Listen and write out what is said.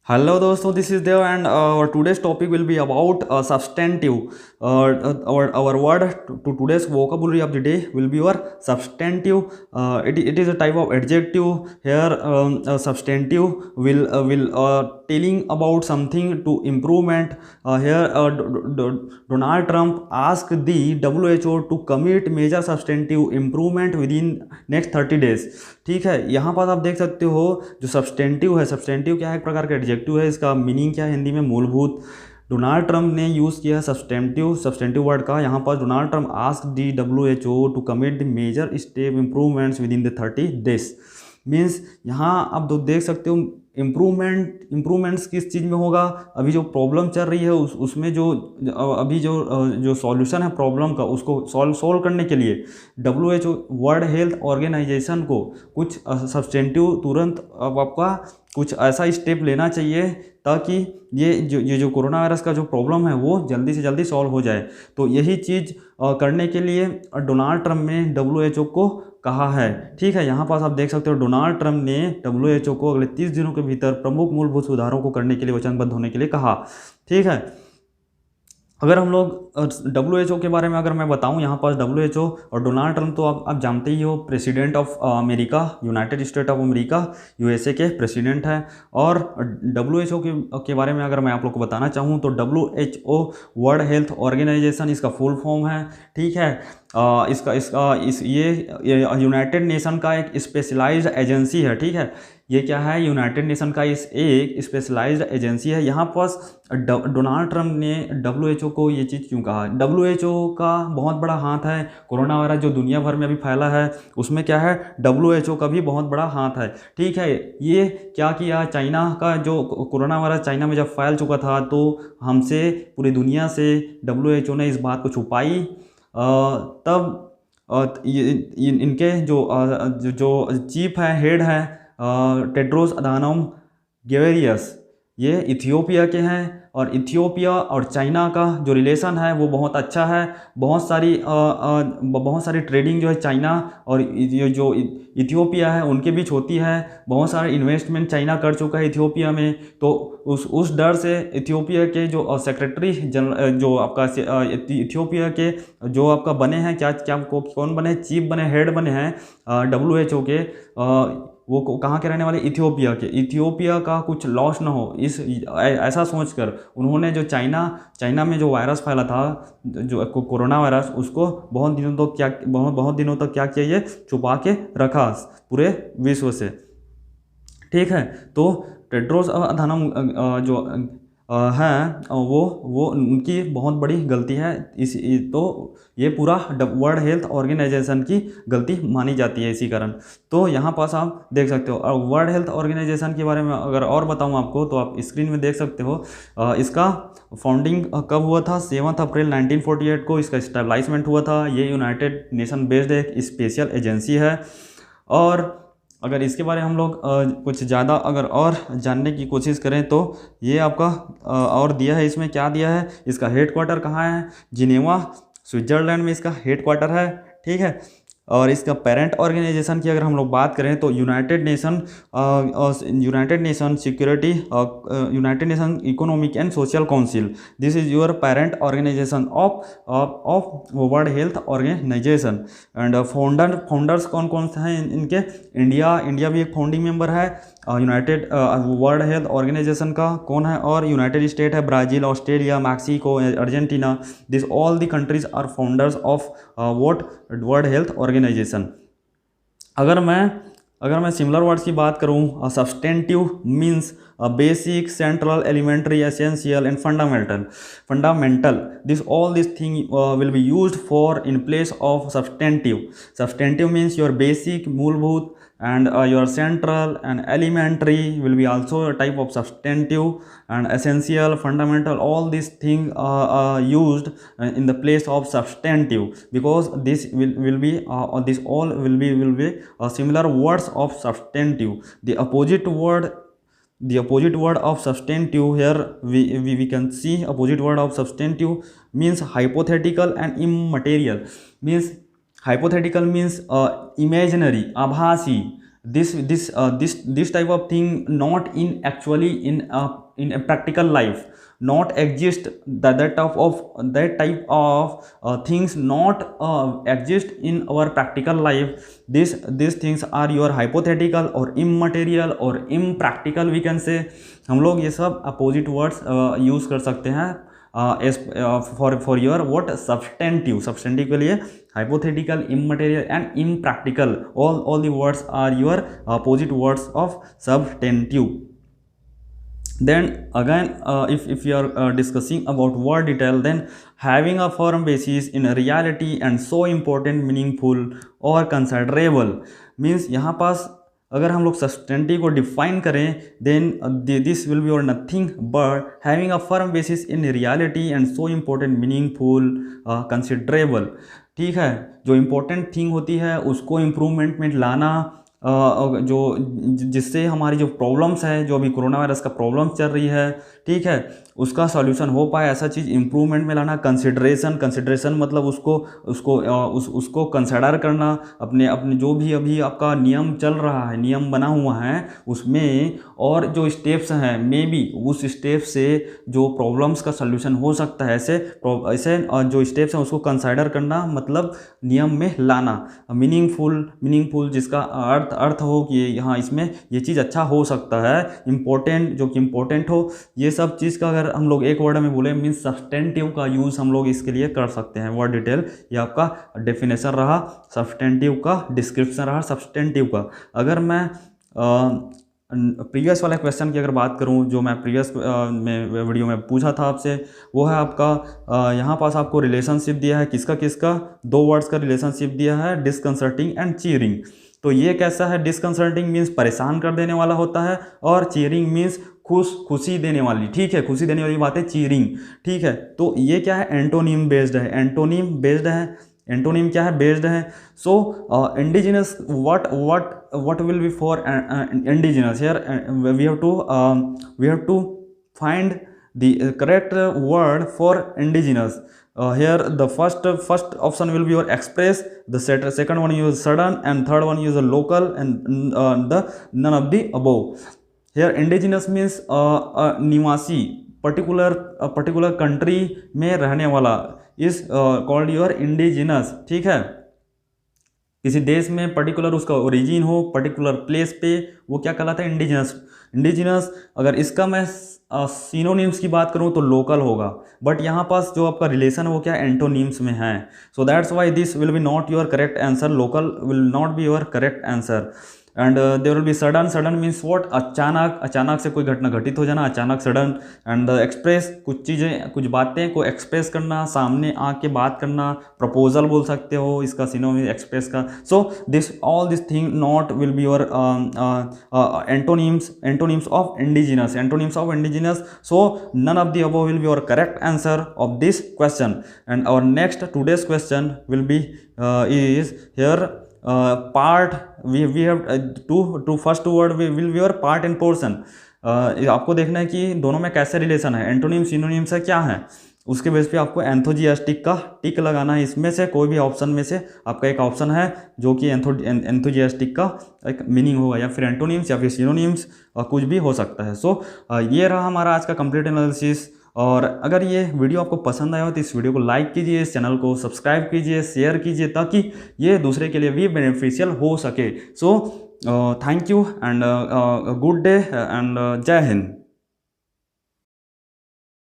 Hello दोस्तों, this is Dev and our today's topic will be about substantive. Our word to today's vocabulary of the day will be your substantive. It is a type of adjective. Here, substantive will telling about something to improvement. Donald Trump asked the WHO to commit major substantive improvement within next 30 days. ठीक है, यहाँ पर आप देख सकते हो जो substantive है, सब्सटेंटिव क्या है, एक प्रकार का एडजेक्टिव है, इसका मीनिंग क्या है हिंदी में, मूलभूत। डोनाल्ड ट्रंप ने यूज़ किया सब्सटेंटिव वर्ड का। यहाँ पर Donald Trump ask the WHO to commit the major step improvements with in the 30 days. Means यहाँ आप तो देख सकते हो इम्प्रूवमेंट्स किस चीज़ में होगा। अभी जो प्रॉब्लम चल रही है उसमें जो सॉल्यूशन है प्रॉब्लम का, उसको सॉल्व करने के लिए WHO वर्ल्ड हेल्थ ऑर्गेनाइजेशन को कुछ सब्सटेंटिव तुरंत अब आपका कुछ ऐसा स्टेप लेना चाहिए ताकि ये जो कोरोना वायरस का जो प्रॉब्लम है वो जल्दी से जल्दी सॉल्व हो जाए। तो यही चीज़ करने के लिए डोनाल्ड ट्रंप ने WHO को कहा है। ठीक है, यहाँ पास आप देख सकते हो डोनाल्ड ट्रंप ने WHO को अगले 30 दिनों के भीतर प्रमुख मूलभूत सुधारों को करने के लिए वचनबद्ध होने के लिए कहा। ठीक है, अगर हम लोग WHO के बारे में अगर मैं बताऊं, यहाँ पास WHO और डोनाल्ड ट्रंप तो आप जानते ही हो, president of America, United state of America USA के प्रेसिडेंट हैं। और WHO के बारे में अगर मैं आप लोग को बताना चाहूँ तो WHO वर्ल्ड हेल्थ ऑर्गेनाइजेशन इसका फुल फॉर्म है। ठीक है, ये यूनाइटेड नेशन का एक स्पेशलाइज्ड एजेंसी है। ठीक है, ये क्या है, यूनाइटेड नेशन का एक स्पेशलाइज्ड एजेंसी है। यहाँ पास डोनाल्ड ट्रंप ने WHO को ये चीज़ क्यों कहा। WHO का बहुत बड़ा हाथ है। कोरोना वायरस जो दुनिया भर में अभी फैला है उसमें क्या है, WHO का भी बहुत बड़ा हाथ है। ठीक है, ये क्या किया, चाइना का जो कोरोना वायरस चाइना में जब फैल चुका था तो हमसे पूरी दुनिया से WHO ने इस बात को छुपाई। तब इनके जो चीफ है, हेड है, टेड्रोस अधानोम गेब्रेयेसस, ये इथियोपिया के हैं। और इथियोपिया और चाइना का जो रिलेशन है वो बहुत अच्छा है। बहुत सारी ट्रेडिंग जो है चाइना और ये जो इथियोपिया है उनके बीच होती है। बहुत सारे इन्वेस्टमेंट चाइना कर चुका है इथियोपिया में। तो उस डर से इथियोपिया के जो सेक्रेटरी जनरल जो आपका इथियोपिया के जो आपका बने हैं, कौन बने, चीफ बने, हेड बने हैं WHO के, वो कहाँ के रहने वाले, इथियोपिया का कुछ लॉस ना हो, ऐसा सोचकर उन्होंने जो चाइना में जो वायरस फैला था, जो कोरोना वायरस, उसको बहुत दिनों तक क्या किया, ये छुपा के रखा पूरे विश्व से। ठीक है, तो टेड्रोस अधानम जो हैं वो उनकी बहुत बड़ी गलती है। तो ये पूरा वर्ल्ड हेल्थ ऑर्गेनाइजेशन की गलती मानी जाती है इसी कारण। तो यहाँ पास आप देख सकते हो। और वर्ल्ड हेल्थ ऑर्गेनाइजेशन के बारे में अगर और बताऊँ आपको तो आप स्क्रीन में देख सकते हो। इसका फाउंडिंग कब हुआ था, 7 अप्रैल 1948 को इसका इस्टेब्लिशमेंट हुआ था। ये यूनाइटेड नेशन बेस्ड एक स्पेशल एजेंसी है। और अगर इसके बारे में हम लोग कुछ ज़्यादा अगर और जानने की कोशिश करें तो ये आपका और दिया है, इसमें क्या दिया है, इसका हेडक्वार्टर कहाँ है, जिनेवा स्विट्ज़रलैंड में इसका हेडक्वार्टर है। ठीक है, और इसका पेरेंट ऑर्गेनाइजेशन की अगर हम लोग बात करें तो United Nation security, United Nation economic and social council, this is your parent organization of World Health Organization. And founders कौन कौन से हैं इनके, इंडिया भी एक फाउंडिंग मेंबर है यूनाइटेड वर्ल्ड हेल्थ ऑर्गेनाइजेशन का। कौन है, और यूनाइटेड स्टेट है, Brazil, Australia, Mexico, Argentina, this all the countries are founders of what, World Health Organization. अगर मैं सिमिलर वर्ड्स की बात करूँ, substantive means basic, central, elementary, essential and fundamental, all these thing will be used for in place of substantive means your basic, मूलभूत, and your central and elementary will be also a type of substantive, and essential, fundamental, all these things are used in the place of substantive, because this will be this all will be similar words of substantive. The opposite word of substantive, here we can see opposite word of substantive means hypothetical and immaterial. Means hypothetical means imaginary, आभासी, this type of thing not in actually in a practical life, not exist, that type of things not exist in our practical life. These things are your hypothetical or immaterial or impractical we can say. हम लोग ये सब opposite words use कर सकते हैं for your what substantive के लिए hypothetical, immaterial and impractical, all the words are your opposite words of substantive. Then again if you are discussing about word detail, then having a firm basis in reality and so important, meaningful or considerable means यहाँ पास अगर हम लोग substantive को define करें then this will B और nothing but having a firm basis in reality and so important, meaningful, considerable. ठीक है, जो इम्पोर्टेंट थिंग होती है उसको इम्प्रूवमेंट में लाना, जो जिससे हमारी जो प्रॉब्लम्स है, जो अभी कोरोना वायरस का प्रॉब्लम चल रही है, ठीक है, उसका सॉल्यूशन हो पाए ऐसा चीज़ इम्प्रूवमेंट में लाना। कंसिडरेशन मतलब उसको कंसिडर करना, अपने जो भी अभी आपका नियम चल रहा है, नियम बना हुआ है उसमें, और जो स्टेप्स हैं मे बी उस स्टेप से जो प्रॉब्लम्स का सॉल्यूशन हो सकता है, ऐसे जो स्टेप्स हैं उसको कंसिडर करना मतलब नियम में लाना। मीनिंगफुल जिसका अर्थ हो कि यहाँ इसमें ये चीज़ अच्छा हो सकता है, इम्पोर्टेंट जो कि इम्पोर्टेंट हो, ये सब चीज़ का अगर हम लोग एक वर्ड में बोले मीन्स सब्सटेंटिव का यूज़ हम लोग इसके लिए कर सकते हैं। वर्ड डिटेल ये आपका डेफिनेशन रहा, सब्सटेंटिव का डिस्क्रिप्शन रहा सब्सटेंटिव का। अगर मैं प्रीवियस वाले क्वेश्चन की अगर बात करूं जो मैं प्रीवियस में वीडियो में पूछा था आपसे, वो है आपका यहाँ पास आपको रिलेशनशिप दिया है, किसका दो वर्ड्स का रिलेशनशिप दिया है, डिस्कंसर्टिंग एंड चीयरिंग। तो ये कैसा है, डिस्कंसर्टिंग मीन्स परेशान कर देने वाला होता है और चीयरिंग मीन्स खुशी देने वाली। ठीक है, खुशी देने वाली बात है चीयरिंग। ठीक है, तो ये क्या है, एंटोनिम बेस्ड है, एंटोनिम क्या है, बेस्ड है। सो indigenous what will be for indigenous here, we have to find the correct word for indigenous. Here the first option will be your express, the second one is sudden, and third one is local, and the none of the above. Here indigenous means निवासी, particular country में रहने वाला is called your indigenous. ठीक है, किसी देश में particular उसका ओरिजिन हो, पर्टिकुलर प्लेस पे, वो क्या कहलाता है, इंडिजिनस। अगर इसका मैं सिनोनिम्स की बात करूं तो लोकल होगा, बट यहाँ पास जो आपका रिलेशन है वो क्या एंटोनिम्स में है। So that's why this will be not your correct answer, local will not be your correct answer. And there will be sudden means what, अचानक से कोई घटना घटित हो जाना, अचानक सडन। एंड एक्सप्रेस, कुछ चीज़ें कुछ बातें को एक्सप्रेस करना, सामने आके बात करना, प्रपोजल बोल सकते हो इसका सिनोनिम एक्सप्रेस का। So all this thing not will be your antonyms of indigenous. So none of the above will be your correct answer of this question. And our next today's question will be is here part, we have two first word will be your part and portion। आपको देखना है कि दोनों में कैसे relation है, antonym synonym से क्या है, उसके बेस पे आपको एंथोजियास्टिक का टिक लगाना है। इसमें से कोई भी ऑप्शन में से आपका एक ऑप्शन है जो कि एंथोजियास्टिक का एक मीनिंग होगा, या फिर एंटोनिम्स या फिर सिनोनिम्स, कुछ भी हो सकता है। सो ये रहा हमारा आज का कंप्लीट एनालिसिस। और अगर ये वीडियो आपको पसंद आया हो तो इस वीडियो को लाइक कीजिए, इस चैनल को सब्सक्राइब कीजिए, शेयर कीजिए, ताकि ये दूसरे के लिए भी बेनिफिशियल हो सके। So thank you and good day and जय हिंद।